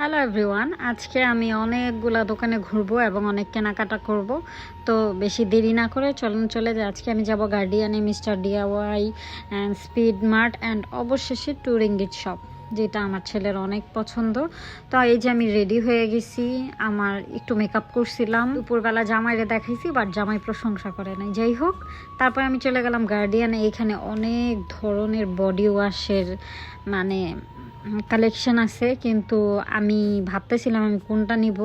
Hello everyone, আজকে আমি অনেকগুলা দোকানে ঘুরবো এবং অনেক কেনাকাটা করব। তো বেশি দেরি না করে চলে যাই। আজকে আমি যাব গার্ডিয়ানে, mister DIY and speed mart and অবশেষে টুরিঙ্গিট শপ, যেটা আমার ছেলের অনেক পছন্দ। তো এই যে আমি রেডি হয়ে গেছি, আমার একটু মেকআপ করছিলাম, দুপুরবেলা জামাইরে দেখাইছি, বাট জামাই প্রশংসা করে নাই। যাই হোক, তারপর আমি চলে গেলাম গার্ডিয়ানে। এখানে অনেক ধরনের বডি ওয়াশের মানে কালেকশন আছে, কিন্তু আমি ভাবতেছিলাম আমি কোনটা নিব।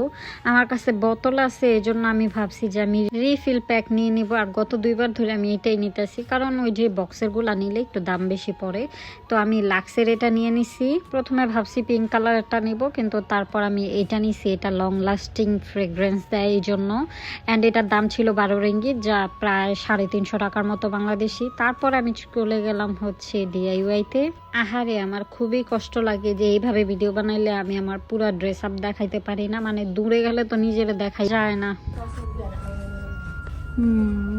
আমার কাছে বোতল আছে, এই জন্য আমি ভাবছি যে আমি রিফিল প্যাক নিয়ে নিব। আর গত 2বার ধরে আমি এটাই নিতেছি, কারণ ওই যে বক্সেরগুলো নিলে একটু দাম বেশি পড়ে। তো আমি লাক্সের এটা নিয়ে নিছি। প্রথমে ভাবছি পিঙ্ক কালারটা নিব, কিন্তু তারপর আমি এটা নিছি। এটা লং লাস্টিং ফ্রেগ্রেন্স দেয় এই জন্য। অ্যান্ড এটার দাম ছিল 12 রিঙ্গিত, যা প্রায় 350 টাকার মতো বাংলাদেশি। তারপর আমি চলে গেলাম হচ্ছে ডিআইওয়াইতে। আহারে, আমার খুবই কষ্ট লাগে যে এইভাবে ভিডিও বানাইলে আমি আমার পুরো ড্রেস আপ দেখাইতে পারি না। মানে দূরে গেলে তো নিজের দেখা যায় না।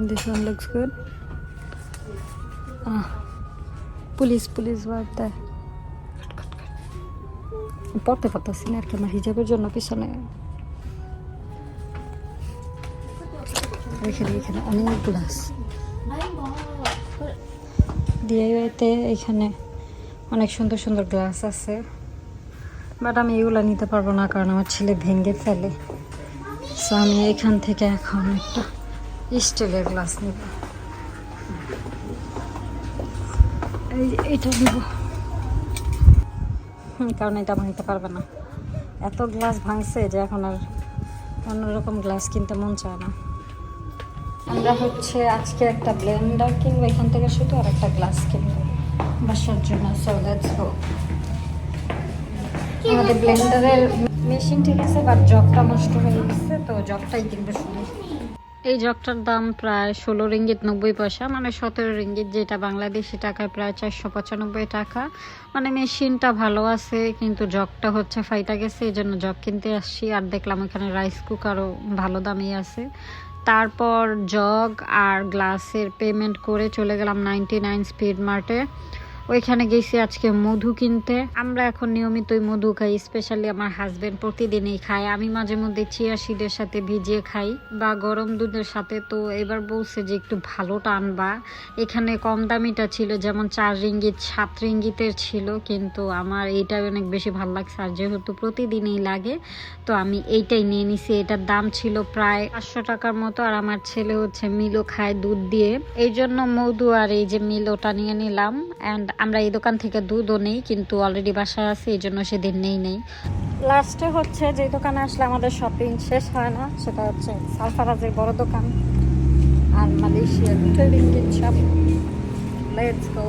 This one looks good. Police word দেয়। পড়তে পারতেছি না আর কি, আমার হিজাবের জন্য পিছনে এখানে অনেক গ্লাস ডিআইওয়াইতে। এখানে অনেক সুন্দর সুন্দর গ্লাস আছে, বাট আমি এগুলো নিতে পারবো না, কারণ আমার ছেলে ভেঙে ফেলে। সো আমি এখান থেকে এখন একটা স্টিলের গ্লাস নেব। এইটা নেব, কারণ এটা আমার নিতে পারবে না। এত গ্লাস ভাঙছে যে এখন আর অন্যরকম গ্লাস কিনতে মন চায় না। আমরা হচ্ছে আজকে একটা ব্লেন্ডার কিনবো এখান থেকে শুধু, আর একটা গ্লাস কিনবো বাসার জন্য। So let's go. আমাদের ব্লেন্ডারের মেশিন ঠিক আছে, বাট জগটা নষ্ট হয়ে গেছে, তো জগটাই কিনবো শুধু। এই জগটার দাম প্রায় 16 রিঙ্গিত 90 পয়সা, মানে 17 রিঙ্গিত, যেটা বাংলাদেশি টাকায় প্রায় 495 টাকা। মানে মেশিনটা ভালো আছে, কিন্তু জগটা হচ্ছে ফাইটা গেছে, এই জন্য জগ কিনতে আসছি। আর দেখলাম এখানে রাইস কুকারও ভালো দামেই আছে। তারপর জগ আর গ্লাসের পেমেন্ট করে চলে গেলাম 99 স্পিড মার্টে। ওইখানে গেছি আজকে মধু কিনতে। আমরা এখন নিয়মিতই মধু খাই, স্পেশালি আমার হাজবেন্ড প্রতিদিনই খায়। আমি মাঝে মধ্যে চিয়া সিডের সাথে ভিজিয়ে খাই বা গরম দুধের সাথে। তো এবার বলছে যে একটু ভালোটা আনবা। এখানে কম দামিটা ছিল, যেমন 4 রিঙ্গিত 7 রিঙ্গিতের ছিল, কিন্তু আমার এইটা অনেক বেশি ভালো লাগছে। আর যেহেতু প্রতিদিনই লাগে, তো আমি এইটাই নিয়ে নিছি। এটার দাম ছিল প্রায় 500 টাকার মতো। আর আমার ছেলে হচ্ছে মিলো খায় দুধ দিয়ে, এই জন্য মধু আর এই যে মিলোটা নিয়ে নিলাম। অ্যান্ড আমরা এই দোকান থেকে দুধও নেই, কিন্তু অলরেডি বাসায় আছে, এই জন্য সেদিন নেই। লাস্টে হচ্ছে যে দোকানে আসলে আমাদের শপিং শেষ হয় না, সেটা হচ্ছে সালফারাজের বড় দোকান আর মালয়েশিয়ার টুরিঙ্গিট শপ। Let's go.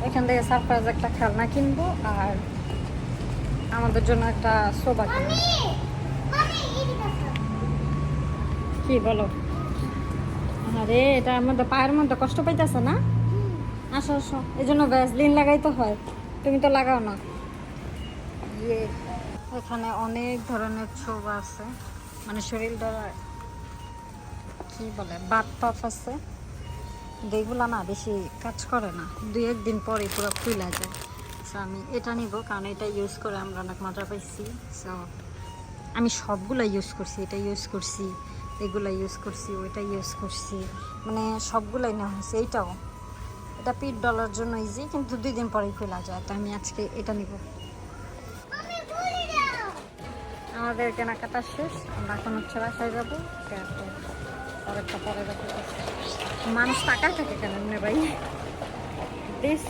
এখান থেকে সালফারাজ একটা খেলনা কিনবো আর আমাদের জন্য একটা সোফা কিনবো। কি বলো? আরে এটা আমাদের পায়ের মধ্যে কষ্ট পাইতেছে না? আসো আসো, এই জন্য ভ্যাসলিন লাগাইতে হয়, তুমি তো লাগাও না। এখানে অনেক ধরনের ছোপ আছে, মানে শরীরটা কি বলে বাত টাফ আছে, যেগুলো না বেশি কাজ করে না, 2-1 দিন পরে পুরো খুলে যায়। সো আমি এটা নিব, কারণ এটা ইউজ করে আমরা অনেক মজা পাইছি। সো আমি সবগুলো ইউজ করছি, এটা ইউজ করছি, এগুলো ইউজ করছি, ওইটা ইউজ করছি, মানে সবগুলাই নেওয়া হয়েছে। এইটাও, এটা পিট ডলার জন্য ইজি, কিন্তু 2 দিন পরেই খোলা যায়। তো আমি আজকে এটা নিব। আমাদের কেনাকাটা শেষ, আমরা এখন হচ্ছে বাসায় যাবো। পরেরটা পরে রাখতে মানুষ টাকা থাকে কেন ভাই? This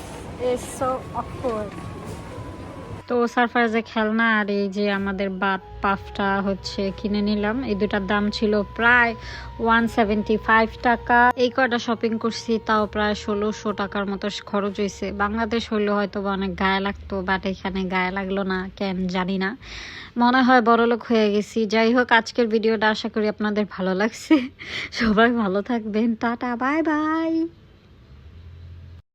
is so awkward. তো সারপ্রাইজে খেলনা আর এই যে আমাদের বাত পাফটা হচ্ছে কিনে নিলাম। এই দুটার দাম ছিল প্রায় 175 টাকা। এই কয়টা শপিং করছি, তাও প্রায় 1600 টাকার মতো খরচ হয়েছে। বাংলাদেশ হইলে হয়তো বা অনেক গায়ে লাগতো, বাট এখানে গায়ে লাগলো না, কেন জানি না, মনে হয় বড়লোক হয়ে গেছি। যাই হোক, আজকের ভিডিওটা আশা করি আপনাদের ভালো লাগছে। সবাই ভালো থাকবেন, টাটা, বাই বাই।